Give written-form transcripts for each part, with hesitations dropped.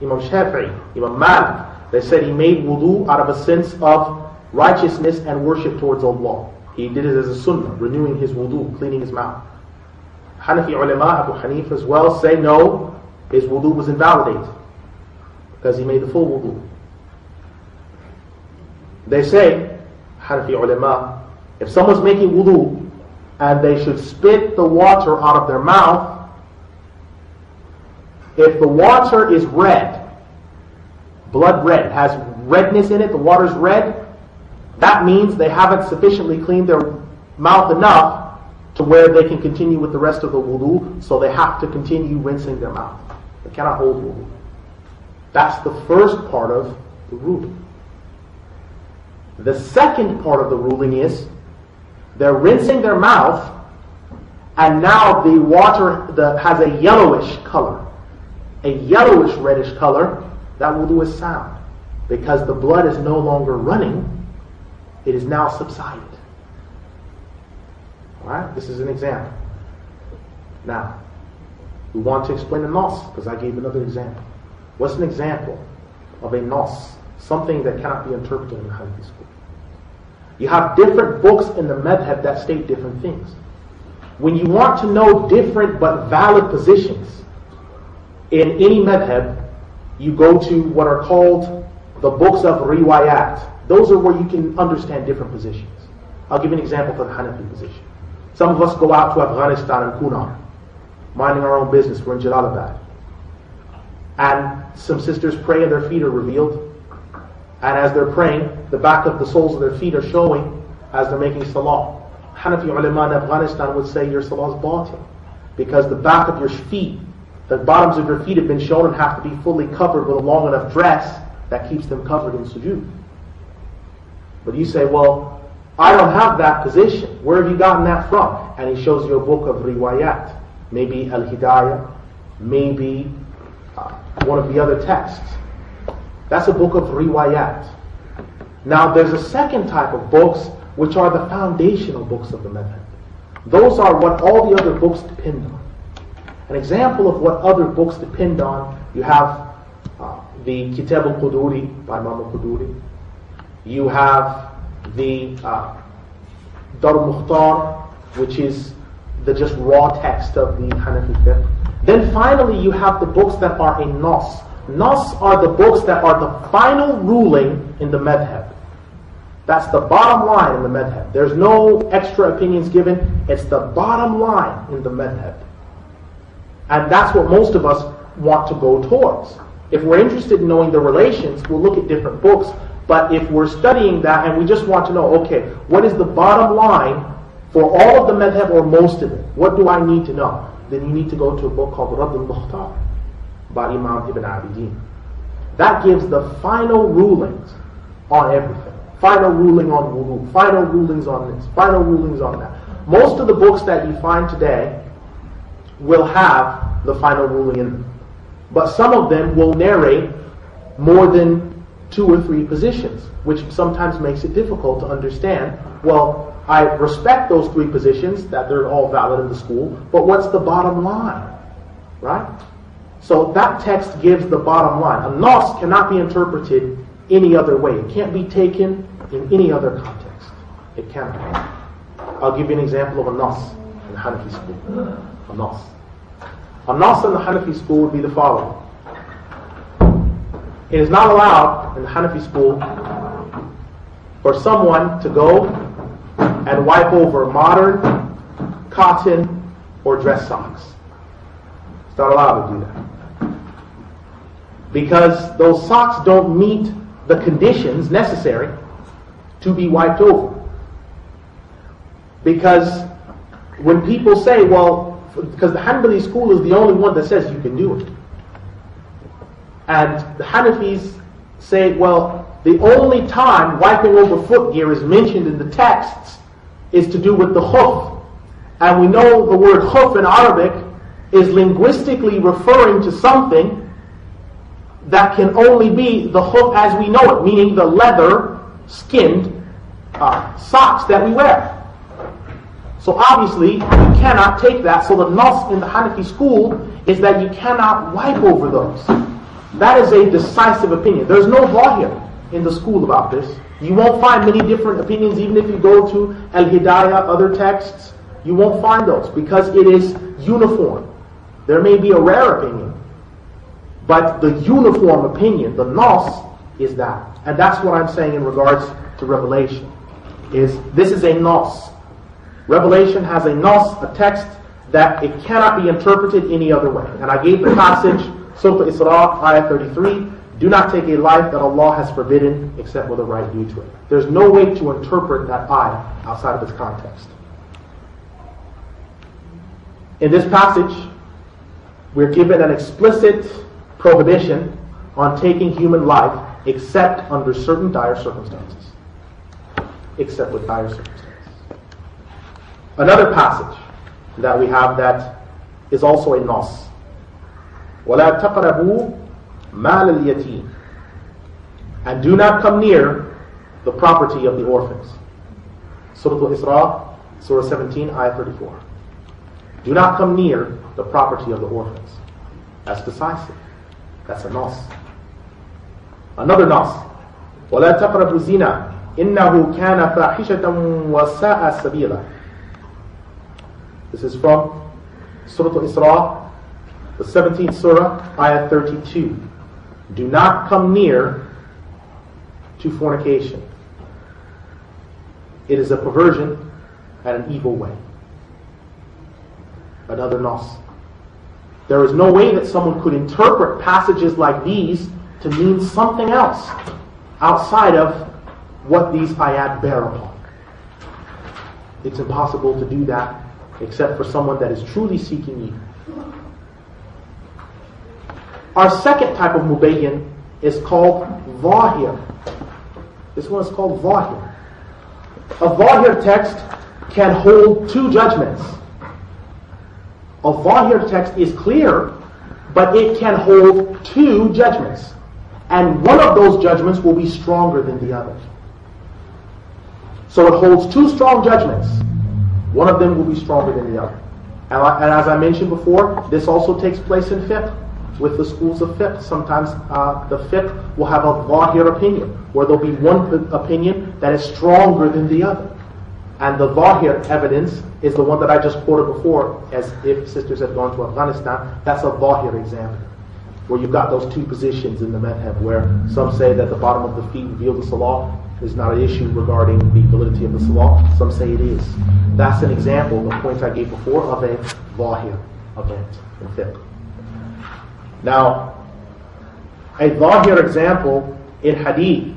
Imam Shafi'i, Imam Malik, they said he made wudu out of a sense of righteousness and worship towards Allah. He did it as a sunnah, renewing his wudu, cleaning his mouth. Hanafi ulama, Abu Hanifa as well, say no, his wudu was invalidated because he made the full wudu. They say, Hanafi ulama, if someone's making wudu and they should spit the water out of their mouth, if the water is red, blood red, has redness in it, the water's red, that means they haven't sufficiently cleaned their mouth enough to where they can continue with the rest of the wudu, so they have to continue rinsing their mouth. They cannot hold wudu. That's the first part of the ruling. The second part of the ruling is they're rinsing their mouth and now the water has a yellowish color. A yellowish reddish color, that wudu is sound. Because the blood is no longer running, it is now subsided. Alright, this is an example. Now, we want to explain a nos, because I gave another example. What's an example of a nos? Something that cannot be interpreted in the Hanafi school. You have different books in the madhab that state different things. When you want to know different but valid positions in any madhab, you go to what are called the books of riwayat. Those are where you can understand different positions. I'll give you an example for the Hanafi position. Some of us go out to Afghanistan and Kunar, minding our own business. We're in Jalalabad. And some sisters pray and their feet are revealed. And as they're praying, the back of the soles of their feet are showing as they're making salah. Hanafi ulama in Afghanistan would say your salah is batil, because the back of your feet, the bottoms of your feet have been shown and have to be fully covered with a long enough dress that keeps them covered in sujood. But you say, well, I don't have that position. Where have you gotten that from? And he shows you a book of riwayat. Maybe Al-Hidayah, maybe one of the other texts. That's a book of riwayat. Now there's a second type of books which are the foundational books of the madhab. Those are what all the other books depend on. An example of what other books depend on, you have the Kitab al-Quduri by Imam al-Quduri. You have the Dar al-Mukhtar, which is the just raw text of the Hanafi fiqh. Then finally you have the books that are in Nas. Nas are the books that are the final ruling in the madhab. That's the bottom line in the madhab. There's no extra opinions given. It's the bottom line in the madhab. And that's what most of us want to go towards. If we're interested in knowing the relations, we'll look at different books. But if we're studying that and we just want to know, okay, what is the bottom line for all of the madhab or most of it? What do I need to know? Then you need to go to a book called Radd al-Mukhtar by Imam Ibn Abidin. That gives the final rulings on everything. Final ruling on wudu, final rulings on this, final rulings on that. Most of the books that you find today will have the final ruling in them. But some of them will narrate more than 2 or 3 positions, which sometimes makes it difficult to understand. Well, I respect those 3 positions, that they're all valid in the school, but what's the bottom line? Right? So that text gives the bottom line. A nas cannot be interpreted any other way. It can't be taken in any other context. It cannot. I'll give you an example of a nas in the Hanafi school. A nas. A nas in the Hanafi school would be the following. It is not allowed in the Hanafi school for someone to go and wipe over modern, cotton, or dress socks. It's not allowed to do that. Because those socks don't meet the conditions necessary to be wiped over. Because when people say, well, because the Hanbali school is the only one that says you can do it. And the Hanafis say, well, the only time wiping over footgear is mentioned in the texts is to do with the khuf. And we know the word khuf in Arabic is linguistically referring to something that can only be the khuf as we know it, meaning the leather skinned socks that we wear. So obviously you cannot take that. So the nas in the Hanafi school is that you cannot wipe over those. That is a decisive opinion. There's no zahir in the school about this. You won't find many different opinions, even if you go to Al-Hidayah, other texts, you won't find those because it is uniform. There may be a rare opinion, but the uniform opinion, the nas, is that. And that's what I'm saying in regards to Revelation. This is a nas. Revelation has a nas, a text, that it cannot be interpreted any other way. And I gave the passage, Surah Isra, ayah 33, do not take a life that Allah has forbidden except with a right due to it. There's no way to interpret that ayah outside of its context. In this passage, we're given an explicit prohibition on taking human life except under certain dire circumstances. Except with dire circumstances. Another passage that we have that is also a nas. وَلَا تَقْرَبُوا مَالَ الْيَتِيمِ. And do not come near the property of the orphans. Surah Al-Isra, Surah 17, Ayah 34. Do not come near the property of the orphans. That's decisive. That's a nas. Another nas. وَلَا تَقْرَبُوا الزِّنَا إِنَّهُ كَانَ فَاحِشَةً وَسَاءَ سَبِيلًا. This is from Surah Al-Isra, the 17th Surah, Ayah 32. Do not come near to fornication. It is a perversion and an evil way. Another nas. There is no way that someone could interpret passages like these to mean something else outside of what these ayat bear upon. It's impossible to do that except for someone that is truly seeking evil. Our second type of mubayyin is called zahir. This one is called zahir. A zahir text can hold two judgments. A zahir text is clear, but it can hold two judgments. And one of those judgments will be stronger than the other. So it holds two strong judgments. One of them will be stronger than the other. And as I mentioned before, this also takes place in fiqh. With the schools of fiqh, sometimes the fiqh will have a zahir opinion, where there'll be one opinion that is stronger than the other. And the zahir evidence is the one that I just quoted before, as if sisters had gone to Afghanistan. That's a zahir example, where you've got those two positions in the madhab, where some say that the bottom of the feet reveal the salah is not an issue regarding the validity of the salah. Some say it is. That's an example, the point I gave before, of a zahir event in fiqh. Now, a zahir example in hadith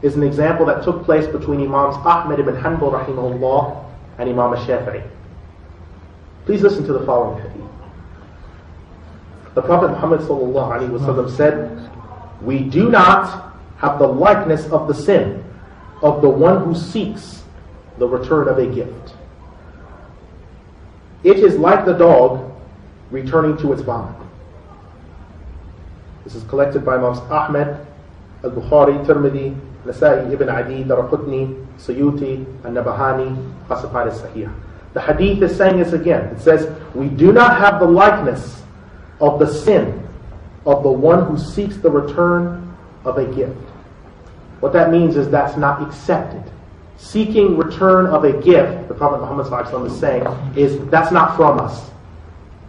is an example that took place between Imams Ahmad ibn Hanbal rahimahullah and Imam al-Shafi'i. Please listen to the following hadith. The Prophet Muhammad sallallahu alaihi wasallam said, "We do not have the likeness of the sin of the one who seeks the return of a gift. It is like the dog returning to its vomit." This is collected by Imams Ahmad, Al-Bukhari, Tirmidhi, Nasa'i, Ibn Adi, Daraqutni, Suyuti, and Nabahani, classified as Sahih. The hadith is saying this again. It says, we do not have the likeness of the sin of the one who seeks the return of a gift. What that means is that's not accepted. Seeking return of a gift, the Prophet Muhammad ﷺ is saying, is that's not from us.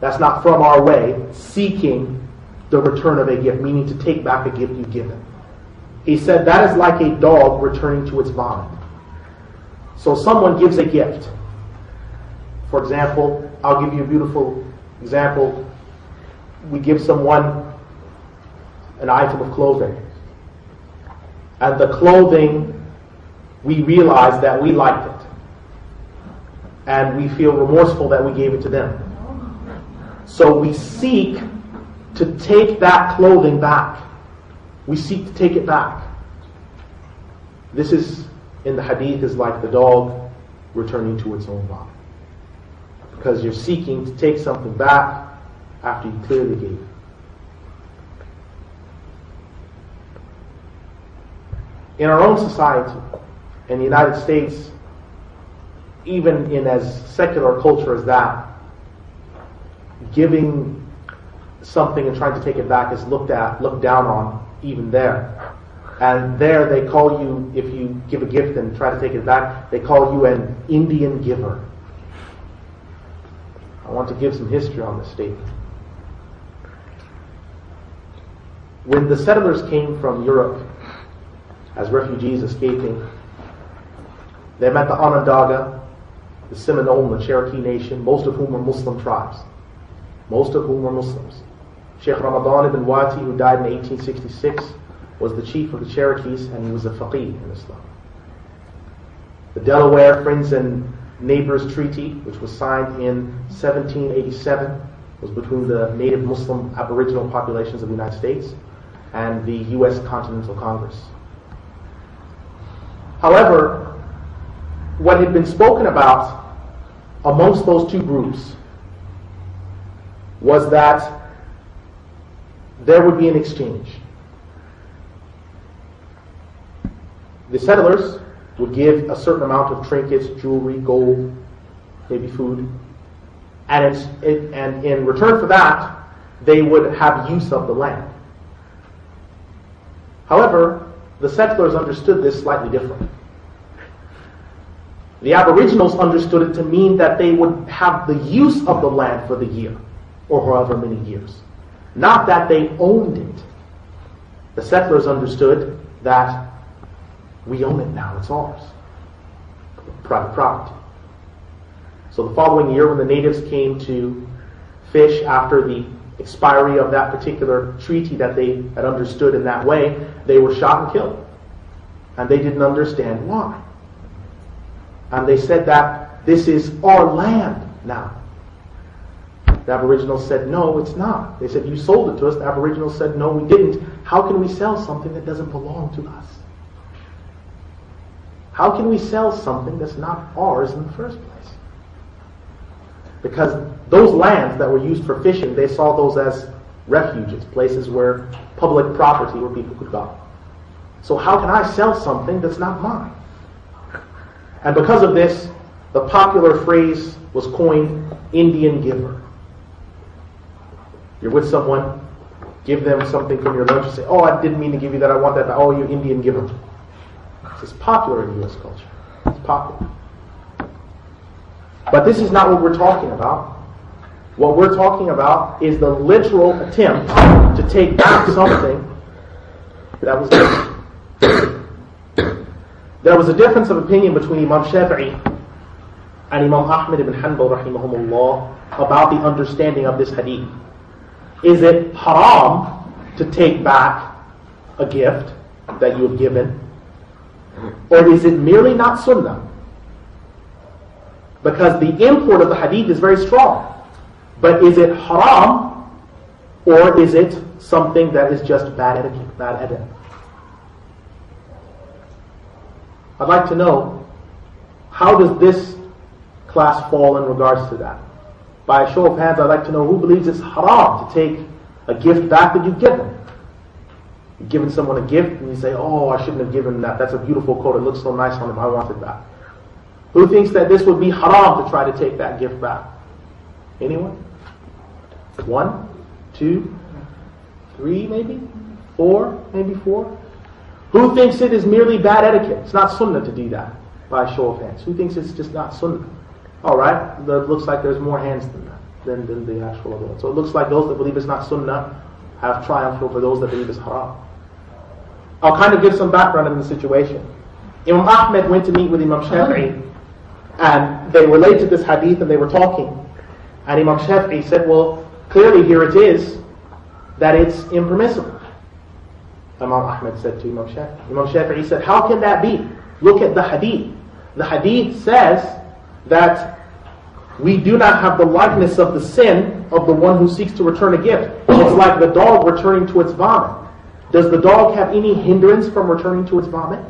That's not from our way. Seeking the return of a gift, meaning to take back a gift you've given. He said that is like a dog returning to its vomit. So someone gives a gift. For example, I'll give you a beautiful example. We give someone an item of clothing. And the clothing, we realize that we liked it. And we feel remorseful that we gave it to them. So we seek to take that clothing back. We seek to take it back. This is, in the hadith, is like the dog returning to its own vomit. Because you're seeking to take something back after you clearly gave it. In our own society, in the United States, even in as secular culture as that, giving something and trying to take it back is looked down on even there. And there they call you, if you give a gift and try to take it back, they call you an Indian giver. I want to give some history on this statement. When the settlers came from Europe as refugees escaping, they met the Onondaga, the Seminole, and the Cherokee Nation, most of whom were Muslim tribes. Most of whom were Muslims. Sheikh Ramadan ibn Wati, who died in 1866, was the chief of the Cherokees, and he was a faqih in Islam. The Delaware Friends and Neighbors Treaty, which was signed in 1787, was between the native Muslim aboriginal populations of the United States and the U.S. Continental Congress. However, what had been spoken about amongst those two groups was that there would be an exchange. The settlers would give a certain amount of trinkets, jewelry, gold, maybe food, and in return for that, they would have use of the land. However, the settlers understood this slightly differently. The Aboriginals understood it to mean that they would have the use of the land for the year, or however many years. Not that they owned it. The settlers understood that we own it now, it's ours. Private property. So the following year, when the natives came to fish after the expiry of that particular treaty that they had understood in that way, they were shot and killed. And they didn't understand why. And they said that this is our land now. The Aboriginals said, no, it's not. They said, you sold it to us. The Aboriginals said, no, we didn't. How can we sell something that doesn't belong to us? How can we sell something that's not ours in the first place? Because those lands that were used for fishing, they saw those as refuges, places where public property where people could go. So how can I sell something that's not mine? And because of this, the popular phrase was coined, Indian giver. You're with someone, give them something from your lunch, you say, oh, I didn't mean to give you that, I want that, oh, you Indian giver. It's popular in U.S. culture. It's popular. But this is not what we're talking about. What we're talking about is the literal attempt to take back something that was given. There was a difference of opinion between Imam Shafi'i and Imam Ahmad ibn Hanbal rahimahumullah about the understanding of this hadith. Is it haram to take back a gift that you have given? Or is it merely not sunnah? Because the import of the hadith is very strong. But is it haram, or is it something that is just bad etiquette, bad adab? I'd like to know, how does this class fall in regards to that? By a show of hands, I'd like to know who believes it's haram to take a gift back that you've given. You've given someone a gift and you say, oh, I shouldn't have given that. That's a beautiful coat. It looks so nice on him. I want it back. Who thinks that this would be haram to try to take that gift back? Anyone? 1, 2, 3 maybe? 4, maybe 4? Who thinks it is merely bad etiquette? It's not sunnah to do that, by a show of hands. Who thinks it's just not sunnah? Alright, it looks like there's more hands than that, than the actual other one. So it looks like those that believe it's not sunnah have triumphed over those that believe it's haram. I'll kind of give some background in the situation. Imam Ahmed went to meet with Imam Shafi'i, and they related this hadith and they were talking. And Imam Shafi'i said, well, clearly here it is that it's impermissible. Imam Ahmed said to Imam Shafi'i. Imam Shafi'i said, how can that be? Look at the hadith. The hadith says that we do not have the likeness of the sin of the one who seeks to return a gift. It's like the dog returning to its vomit. Does the dog have any hindrance from returning to its vomit?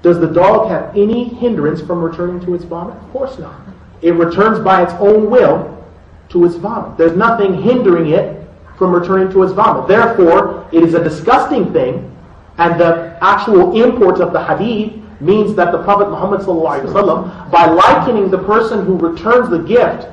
Does the dog have any hindrance from returning to its vomit? Of course not. It returns by its own will to its vomit. There's nothing hindering it from returning to its vomit. Therefore, it is a disgusting thing, and the actual import of the hadith means that the Prophet Muhammad ﷺ, by likening the person who returns the gift